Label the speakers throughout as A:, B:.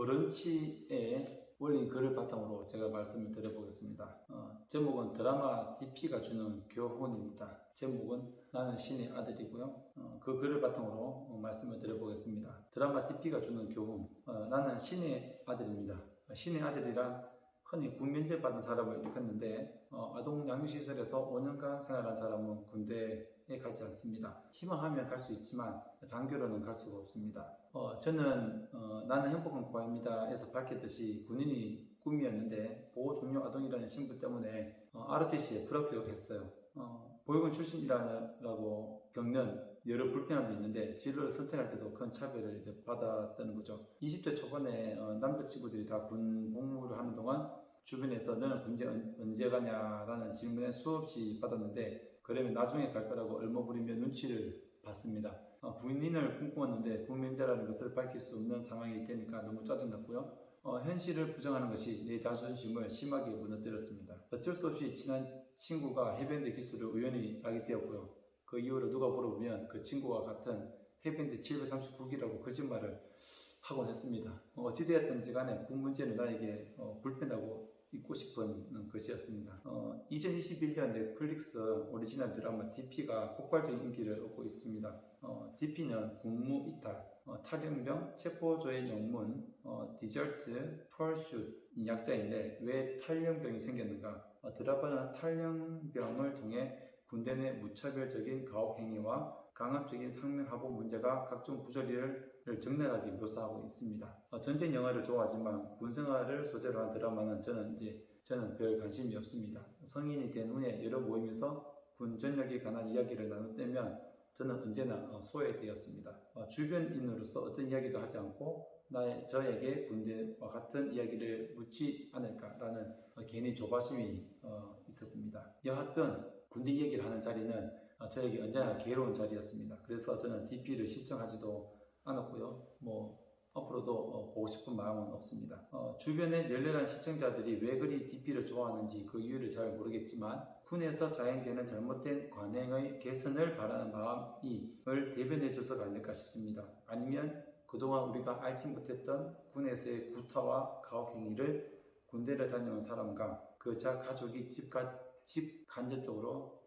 A: 브런치에 올린 글을 바탕으로 제가 말씀을 드려보겠습니다. 제목은 드라마 DP가 주는 교훈입니다. 제목은 나는 신의 아들이고요. 그 글을 바탕으로 말씀을 드려보겠습니다. 드라마 DP가 주는 교훈. 나는 신의 아들입니다. 신의 아들이란 흔히 군면제 받은 사람을 일컫는데 아동 양육시설에서 5년간 생활한 사람은 군대에 가지 않습니다. 희망하면 갈 수 있지만 장교로는 갈 수가 없습니다. 저는 나는 행복한 고아입니다에서 밝혔듯이 군인이 꿈이었는데 보호 종료 아동이라는 신분 때문에 ROTC에 불합격했어요. 보육원 출신이라고 겪는 여러 불편함도 있는데 진로를 선택할 때도 큰 차별을 이제 받았다는 거죠. 20대 초반에 남자친구들이 다 군 복무를 하는 동안 주변에서 너는 군대 언제 가냐라는 질문에 수없이 받았는데 그러면 나중에 갈 거라고 얼머무리며 눈치를 봤습니다. 군인을 꿈꾸었는데 군면제라는 것을 밝힐 수 없는 상황이 되니까 너무 짜증났고요. 현실을 부정하는 것이 내 자존심을 심하게 무너뜨렸습니다. 어쩔 수 없이 친한 친구가 해병대 기술을 우연히 알게 되었고요. 그 이후로 누가 물어보면 그 친구와 같은 해병대 739기라고 거짓말을 하곤 했습니다. 어찌되었든지 간에 군 문제는 나에게 불편하고 잊고 싶은 것이었습니다. 2021년 넷플릭스 오리지널 드라마 DP가 폭발적인 인기를 얻고 있습니다. DP는 군무 이탈, 탈영병, 체포조의 영문, 디저트, 펄슛 약자인데 왜 탈영병이 생겼는가? 드라마는 탈영병을 통해 군대 내 무차별적인 가혹행위와 강압적인 상명하복 문제가 각종 부조리를 적나라하게 묘사하고 있습니다. 전쟁 영화를 좋아하지만 군생활을 소재로 한 드라마는 저는 별 관심이 없습니다. 성인이 된 후에 여러 모임에서 군 전역에 관한 이야기를 나눌 때면 저는 언제나 소외되었습니다. 주변인으로서 어떤 이야기도 하지 않고 저에게 군대와 같은 이야기를 묻지 않을까라는 괜히 조바심이 있었습니다. 여하튼 군대 이야기를 하는 자리는 저에게 언제나 괴로운 자리였습니다. 그래서 저는 DP를 시청하지도 않았고요. 앞으로도 보고 싶은 마음은 없습니다. 주변의 열렬한 시청자들이 왜 그리 DP를 좋아하는지 그 이유를 잘 모르겠지만 군에서 자행되는 잘못된 관행의 개선을 바라는 마음을 대변해줘서가 아닐까 싶습니다. 아니면 그동안 우리가 알지 못했던 군에서의 구타와 가혹행위를 군대를 다녀온 사람과 그 가족이 집 간접적으로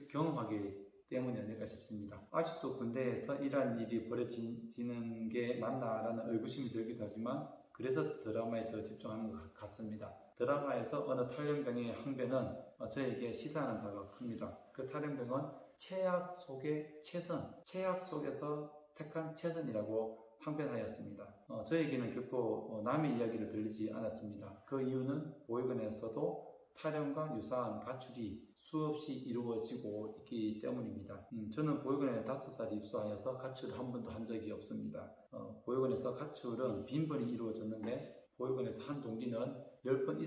A: 경험하기 때문이 아닐까 싶습니다. 아직도 군대에서 이러한 일이 벌어지는 게 맞나라는 의구심이 들기도 하지만 그래서 드라마에 더 집중하는 것 같습니다. 드라마에서 어느 탈영병의 항변은 저에게 시사하는 바가 큽니다. 그 탈영병은 최악 속의 최선, 최악 속에서 택한 최선이라고 항변하였습니다. 저에게는 결코 남의 이야기를 들리지 않았습니다. 그 이유는 보육원에서도 탈영과 유사한 가출이 수없이 이루어지고 있기 때문입니다. 저는 보육원에 5살에 입소하여서 가출을 한 번도 한 적이 없습니다. 보육원에서 가출은 빈번히 이루어졌는데 보육원에서 한 동기는 10번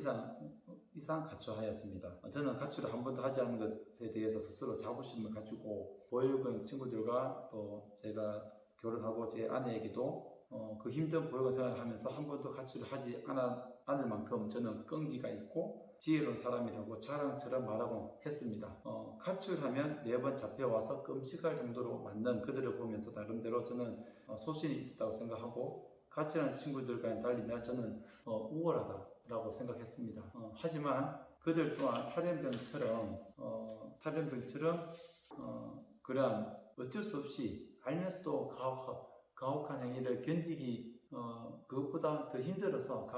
A: 이상 가출하였습니다. 저는 가출을 한 번도 하지 않은 것에 대해서 스스로 자부심을 가지고 보육원 친구들과 또 제가 결혼하고 제 아내에게도 그 힘든 보육원 생활을 하면서 한 번도 가출을 하지 않을 만큼 저는 끈기가 있고 지혜로운 사람이라고 자랑처럼 말하곤 했습니다. 가출하면 매번 잡혀와서 끔찍할 정도로 맞는 그들을 보면서 나름대로 저는 소신이 있었다고 생각하고 가출한 친구들과는 달리 저는 우월하다라고 생각했습니다. 하지만 그들 또한 탈영병처럼 그러한 어쩔 수 없이 알면서도 가혹한 행위를 견디기 그것보다 더 힘들어서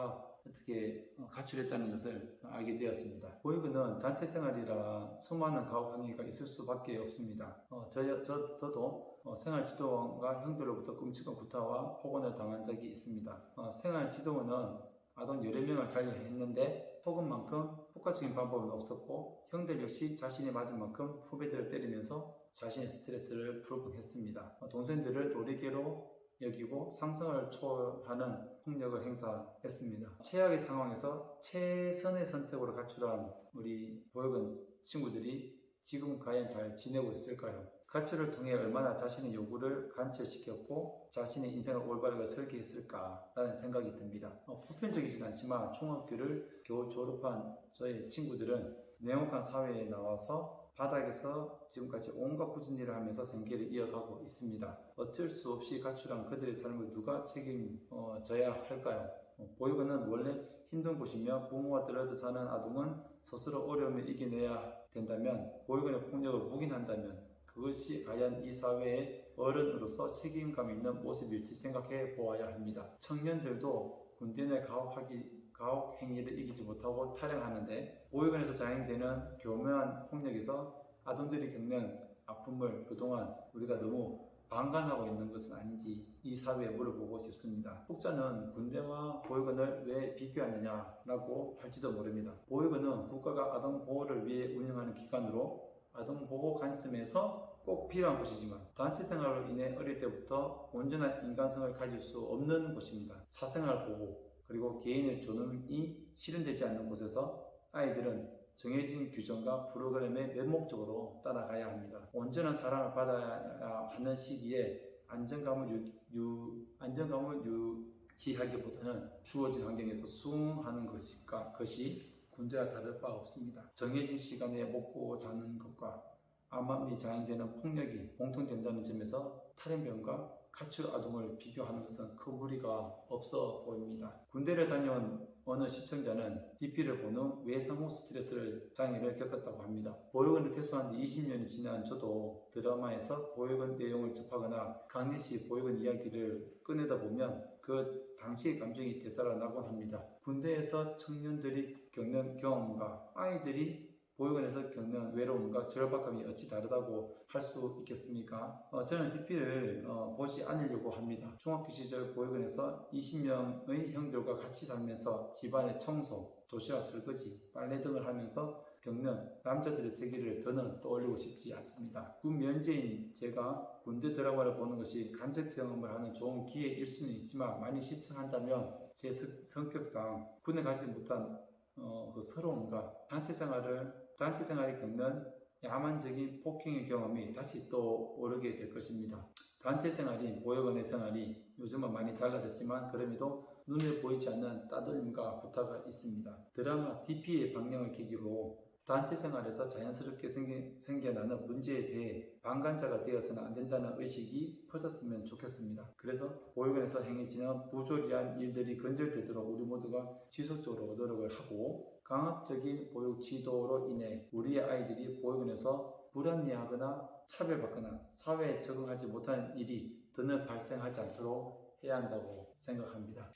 A: 어떻게 가출했다는 것을 알게 되었습니다. 보육원은 단체 생활이라 수많은 가혹 행위가 있을 수밖에 없습니다. 저도 생활지도원과 형들로부터 끔찍한 구타와 폭언을 당한 적이 있습니다. 생활지도원은 아동 여러 명을 관리했는데 폭언만큼 폭발적인 방법은 없었고 형들 역시 자신이 맞은 만큼 후배들을 때리면서 자신의 스트레스를 풀곤 했습니다. 동생들을 도리개로 여기고 상성을 초월하는 폭력을 행사했습니다. 최악의 상황에서 최선의 선택으로 가출한 우리 보육원 친구들이 지금 과연 잘 지내고 있을까요? 가출을 통해 얼마나 자신의 요구를 관철시켰고 자신의 인생을 올바르게 설계했을까라는 생각이 듭니다. 보편적이진 않지만 중학교를 겨우 졸업한 저의 친구들은 냉혹한 사회에 나와서 바닥에서 지금까지 온갖 굳은 일을 하면서 생계를 이어가고 있습니다. 어쩔 수 없이 가출한 그들의 삶을 누가 책임져야 할까요? 보육원은 원래 힘든 곳이며 부모와 떨어져 사는 아동은 스스로 어려움을 이겨내야 된다면, 보육원의 폭력을 묵인한다면 그것이 과연 이 사회의 어른으로서 책임감 있는 모습일지 생각해 보아야 합니다. 청년들도 군대 내 가혹 행위를 이기지 못하고 탈영하는데, 보육원에서 자행되는 교묘한 폭력에서 아동들이 겪는 아픔을 그동안 우리가 너무 방관하고 있는 것은 아닌지 이 사회에 물어보고 싶습니다. 혹자는 군대와 보육원을 왜 비교하느냐라고 할지도 모릅니다. 보육원은 국가가 아동 보호를 위해 운영하는 기관으로 아동 보호 관점에서 꼭 필요한 곳이지만, 단체 생활로 인해 어릴 때부터 온전한 인간성을 가질 수 없는 곳입니다. 사생활 보호 그리고 개인의 존엄이 실현되지 않는 곳에서 아이들은 정해진 규정과 프로그램에 맹목적으로 따라가야 합니다. 온전한 사랑을 받아야 하는 시기에 안정감을 유지하기보다는 주어진 환경에서 수긍하는 것이 군대와 다를 바 없습니다. 정해진 시간에 먹고 자는 것과 암암리 자행되는 폭력이 공통된다는 점에서 탈영병과 가출 아동을 비교하는 것은 큰 무리가 없어 보입니다. 군대를 다녀온 어느 시청자는 DP를 본 후 외상후 스트레스 장애를 겪었다고 합니다. 보육원을 퇴소한 지 20년이 지난 저도 드라마에서 보육원 내용을 접하거나 강민씨 보육원 이야기를 꺼내다 보면 그 당시의 감정이 되살아나곤 합니다. 군대에서 청년들이 겪는 경험과 아이들이 보육원에서 겪는 외로움과 절박함이 어찌 다르다고 할 수 있겠습니까? 저는 DP를 보지 않으려고 합니다. 중학교 시절 보육원에서 20명의 형들과 같이 살면서 집안의 청소, 도시락 설거지, 빨래 등을 하면서 겪는 남자들의 세계를 더는 떠올리고 싶지 않습니다. 군 면제인 제가 군대 드라마를 보는 것이 간접 경험을 하는 좋은 기회일 수는 있지만, 많이 시청한다면 제 성격상 군에 가지 못한 그 서러움과 단체 생활이 겪는 야만적인 폭행의 경험이 다시 또 오르게 될 것입니다. 단체 생활인 보육원의 생활이 요즘은 많이 달라졌지만, 그럼에도 눈에 보이지 않는 따돌림과 구타가 있습니다. 드라마 DP의 방영을 계기로 단체 생활에서 자연스럽게 생겨나는 문제에 대해 방관자가 되어서는 안 된다는 의식이 퍼졌으면 좋겠습니다. 그래서 보육원에서 행해지는 부조리한 일들이 근절되도록 우리 모두가 지속적으로 노력을 하고, 강압적인 보육 지도로 인해 우리의 아이들이 보육원에서 불합리하거나 차별받거나 사회에 적응하지 못하는 일이 더는 발생하지 않도록 해야 한다고 생각합니다.